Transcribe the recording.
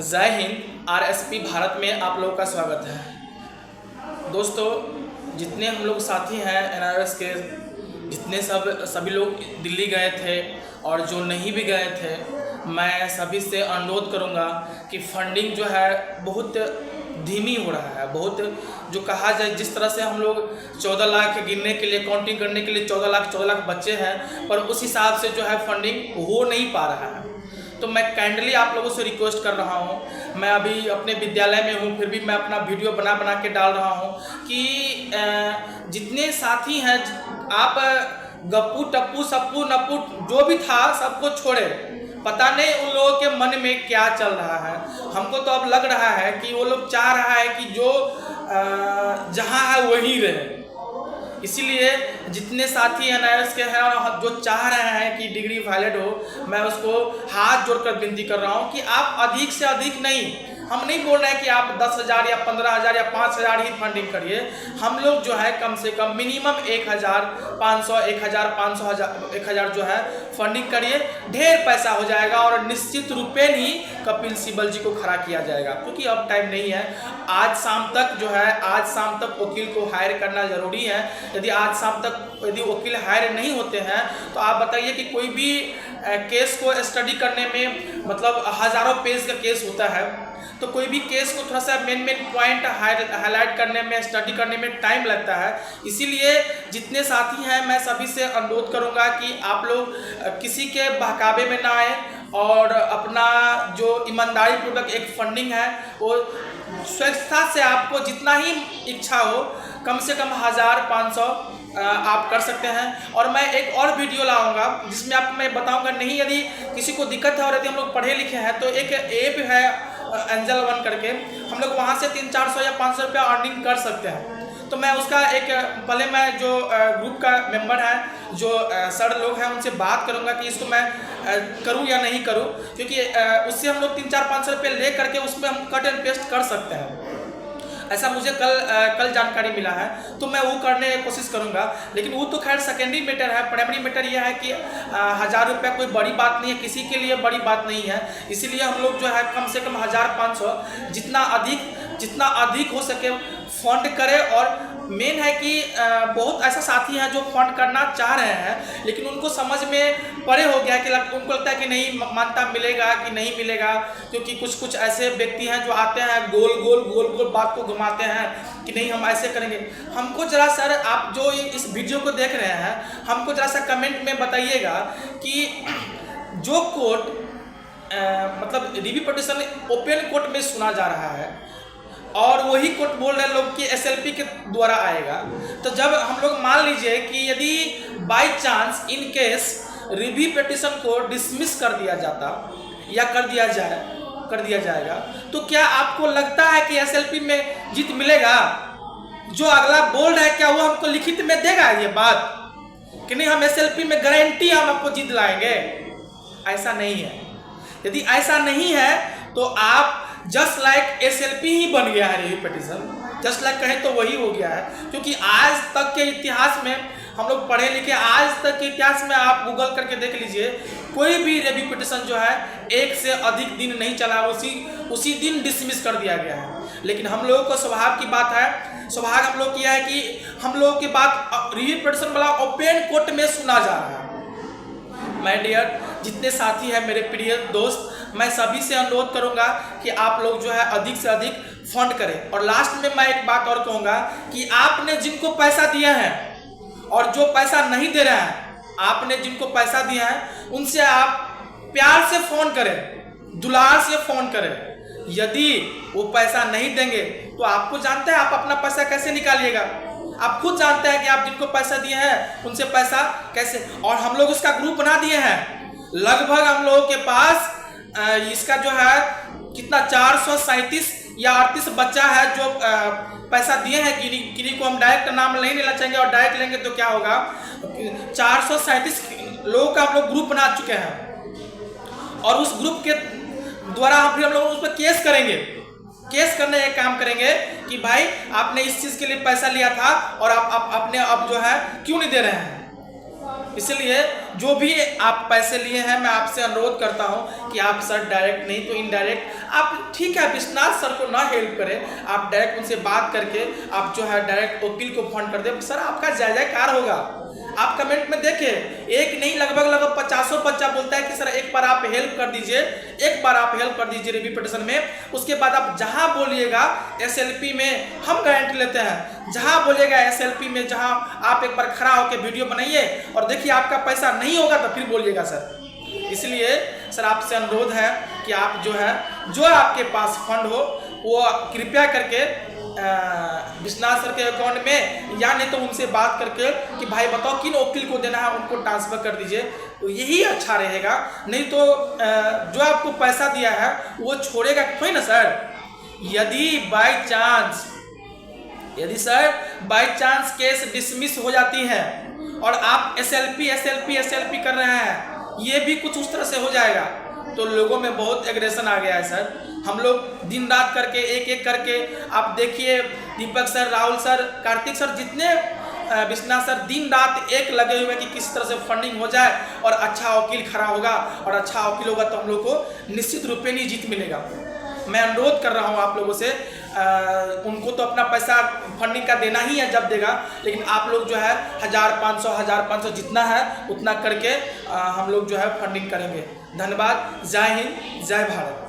जय हिंद। आरएसपी भारत में आप लोगों का स्वागत है। दोस्तों, जितने हम लोग साथी हैं एनआरएस के, जितने सभी लोग दिल्ली गए थे और जो नहीं भी गए थे, मैं सभी से अनुरोध करूंगा कि फंडिंग जो है बहुत धीमी हो रहा है। बहुत जो कहा जाए, जिस तरह से हम लोग 14 लाख गिनने के लिए, काउंटिंग करने के लिए 14 लाख बच्चे हैं, पर उस हिसाब से जो है फंडिंग हो नहीं पा रहा है। तो मैं काइंडली आप लोगों से रिक्वेस्ट कर रहा हूँ, मैं अभी अपने विद्यालय में हूँ, फिर भी मैं अपना वीडियो बना के डाल रहा हूँ कि जितने साथी हैं, आप गप्पू टप्पू सप्पू नप्पू जो भी था सबको छोड़े। पता नहीं उन लोगों के मन में क्या चल रहा है। हमको तो अब लग रहा है कि वो लोग चाह रहा है कि जो जहाँ है वहीं रहे। इसीलिए जितने साथी एनआरएस के हैं और जो चाह रहे हैं कि डिग्री वैलिड हो, मैं उसको हाथ जोड़कर विनती कर रहा हूं कि आप अधिक से अधिक नहीं, हम नहीं बोल रहे हैं कि आप 10,000 या 15,000 या 5,000 ही फंडिंग करिए। हम लोग जो है कम से कम मिनिमम 1,500 1,000 जो है फंडिंग करिए। ढेर पैसा हो जाएगा और निश्चित रूपेण ही कपिल सिब्बल जी को खड़ा किया जाएगा, क्योंकि अब टाइम नहीं है। आज शाम तक वकील को हायर करना जरूरी है। यदि आज शाम तक वकील हायर नहीं होते हैं तो आप बताइए कि कोई भी केस को स्टडी करने में, मतलब हज़ारों पेज का केस होता है, तो कोई भी केस को थोड़ा सा मेन पॉइंट हाईलाइट करने में, स्टडी करने में टाइम लगता है। इसीलिए जितने साथी हैं, मैं सभी से अनुरोध करूंगा कि आप लोग किसी के बहकावे में ना आए और अपना जो ईमानदारी पूर्वक एक फंडिंग है वो स्वेच्छा से आपको जितना ही इच्छा हो, कम से कम 1,500 आप कर सकते हैं। और मैं एक और वीडियो लाऊंगा जिसमें आपको मैं बताऊंगा, नहीं यदि किसी को दिक्कत है और यदि हम लोग पढ़े लिखे हैं तो एक ऐप है एंजल वन करके, हम लोग वहाँ से 300-400 या 500 रुपया अर्निंग कर सकते हैं। तो मैं उसका पहले मैं जो ग्रुप का मेंबर है, जो सर लोग हैं, उनसे बात करूंगा कि इसको मैं करूं या नहीं करूं, क्योंकि उससे हम लोग 300-500 रुपये ले करके उसमें हम कट एंड पेस्ट कर सकते हैं। ऐसा मुझे कल जानकारी मिला है, तो मैं वो करने की कोशिश करूंगा। लेकिन वो तो खैर सेकेंडरी मैटर है। प्राइमरी मैटर यह है कि 1,000 रुपया कोई बड़ी बात नहीं है, किसी के लिए बड़ी बात नहीं है। इसीलिए हम लोग जो है कम से कम 1,500 जितना अधिक हो सके फंड करें। और मेन है कि बहुत ऐसा साथी हैं जो फंड करना चाह रहे हैं, लेकिन उनको समझ में परे हो गया कि उनको लगता है कि नहीं मान्यता मिलेगा कि नहीं मिलेगा, क्योंकि कुछ ऐसे व्यक्ति हैं जो आते हैं गोल बात को घुमाते हैं कि नहीं हम ऐसे करेंगे। हमको जरा सर, आप जो इस वीडियो को देख रहे हैं, हमको जरा सा कमेंट में बताइएगा कि जो कोर्ट मतलब रिव्यू पिटीशन ओपन कोर्ट में सुना जा रहा है और वही कोर्ट बोल रहे लोग कि एसएलपी के द्वारा आएगा, तो जब हम लोग मान लीजिए कि यदि by chance in case review petition को डिसमिस कर दिया जाता या कर दिया जाएगा, तो क्या आपको लगता है कि एसएलपी में जीत मिलेगा? जो अगला बोल रहा है क्या वो हमको लिखित में देगा ये बात कि नहीं हम एसएलपी में गारंटी हम आपको जीत लाएंगे? ऐसा नहीं है। यदि ऐसा नहीं है तो आप जस्ट लाइक एसएलपी ही बन गया है रिव्यू पिटीशन, जस्ट लाइक कहें तो वही हो गया है। क्योंकि आज तक के इतिहास में हम लोग पढ़े लिखे, आज तक के इतिहास में आप गूगल करके देख लीजिए, कोई भी रिव्यू पिटीशन जो है एक से अधिक दिन नहीं चला, उसी दिन डिसमिस कर दिया गया है। लेकिन हम लोगों को स्वभाव की बात है, स्वभाव हम लोग किया है कि हम लोगों की बात रिव्यू पिटीशन वाला ओपन कोर्ट में सुना जा रहा है। माय डियर जितने साथी हैं, मेरे प्रिय दोस्त, मैं सभी से अनुरोध करूंगा कि आप लोग जो है अधिक से अधिक फंड करें। और लास्ट में मैं एक बात और कहूंगा कि आपने जिनको पैसा दिया है और जो पैसा नहीं दे रहे हैं, आपने जिनको पैसा दिया है उनसे आप प्यार से फोन करें, दुलार से फोन करें। यदि वो पैसा नहीं देंगे तो आपको जानते हैं आप अपना पैसा कैसे निकालिएगा। आप खुद जानते हैं कि आप जिनको पैसा दिए हैं उनसे पैसा कैसे, और हम लोग उसका ग्रुप बना दिए हैं। लगभग हम लोगों के पास इसका जो है कितना 437 या 38 बच्चा है जो पैसा दिए हैं। किन्हीं को हम डायरेक्ट नाम नहीं लेना चाहेंगे, और डायरेक्ट लेंगे तो क्या होगा, 437 लोगों का हम लोग ग्रुप बना चुके हैं। और उस ग्रुप के द्वारा हम लोग उस पर केस करेंगे। केस करने का काम करेंगे कि भाई आपने इस चीज़ के लिए पैसा लिया था और आपने अब जो है क्यों नहीं दे रहे हैं। इसलिए जो भी आप पैसे लिए हैं, मैं आपसे अनुरोध करता हूं कि आप सर डायरेक्ट नहीं तो इनडायरेक्ट आप, ठीक है, विश्वनाथ सर को ना हेल्प करें, आप डायरेक्ट उनसे बात करके आप जो है डायरेक्ट वकील को फंड कर दें। सर आपका जय जयकार होगा। आप कमेंट में देखें, एक नहीं लगभग 50 बच्चा बोलता है कि सर एक बार आप हेल्प कर दीजिए, एक बार आप हेल्प कर दीजिए रिव्यू पिटीशन में। उसके बाद आप जहां बोलिएगा SLP में हम गारंटी लेते हैं, जहां बोलिएगा SLP में, जहां आप एक बार खड़ा होकर वीडियो बनाइए और देखिए आपका पैसा नहीं होगा तो फिर बोलिएगा सर। इसलिए सर आपसे अनुरोध है कि आप जो है, जो आपके पास फंड हो वो कृपया करके विश्वनाथ सर के अकाउंट में, या नहीं तो उनसे बात करके कि भाई बताओ किन वकील को देना है, उनको ट्रांसफर कर दीजिए, तो यही अच्छा रहेगा। नहीं तो जो आपको पैसा दिया है वो छोड़ेगा थोड़ी ना सर। यदि sir by chance case dismiss हो जाती है और आप SLP कर रहे हैं, ये भी कुछ उस तरह से हो जाएगा, तो लोगों में बहुत एग्रेशन आ गया है सर। हम लोग दिन रात करके एक करके, आप देखिए Deepak sir, Rahul sir, Kartik sir, जितने विश्वनाथ सर दिन रात एक लगे हुए कि किस तरह से फंडिंग हो जाए और अच्छा वकील खड़ा होगा, और अच्छा वकील होगा तो हम लोग को निश्चित रूप में जीत मिलेगा। मैं अनुरोध कर रहा हूं आप लोगों से, उनको तो अपना पैसा फंडिंग का देना ही है जब देगा, लेकिन आप लोग जो है 1500 जितना है उतना करके हम लोग जो है फंडिंग करेंगे। धन्यवाद। जय हिंद, जय भारत।